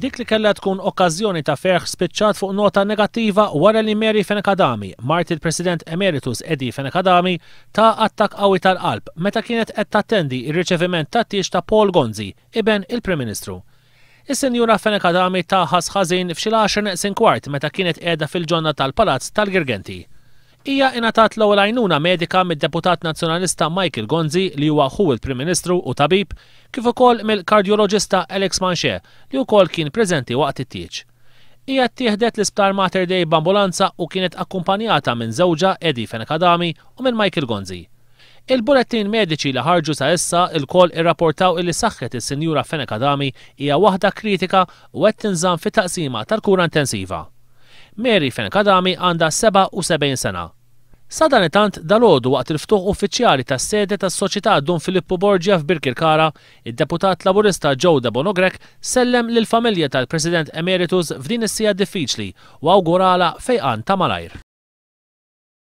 Dik li kellha tkun okkażjoni ta' ferħ spiċċat fuq nota negattiva wara li Mary Fenekadami, mart il-President Emeritus Eddie Fenekadami, ta' attak qawwi tal-qalb meta kienet qed tattendi r-riċeviment tat-tiex ta' Paul Gonzi, iben il-Prim Ministru. Is-Sinjura Fenekadami taħas ħażin f'xi 10 meta kienet qiegħda fil-ġonna tal-Palazz tal-Girgenti. Hija ingħatat l-ewwel għajnuna medika mid-Deputat Nazzjonalista Michael Gonzi li huwa ħu il-Prim Ministru u tabib, kif ukoll mill-kardjoloġista Alex Manche li wkoll kien preżenti waqt it-tieġ. Hija ttieħdet l-Isptar Mater Dei b'ambulanza u kienet akkumpanjata minn żewġa Eddie Fenekadami u minn Michael Gonzi. Il-bulettin mediċi li ħarġu sa issa il-koll irrapportaw illi saħħet is-Sinjura Fenekadami hija waħda kritika u qed tinżamm fit-taqsima tal-kura intensiva. Mary Fenekadami għandha 77 sena. Sa dan it-tant dalgħodu waqt il-ftuħ uffiċjali tas-sede tas-Soċjetà Don Filippo Borgia f'Birkirkara, id-Deputat Laburista Joe De Bonogrek sellem lill-familja tal-President Emeritus f'din is-sija diffiċli u awgurala fejqan ta' malajr.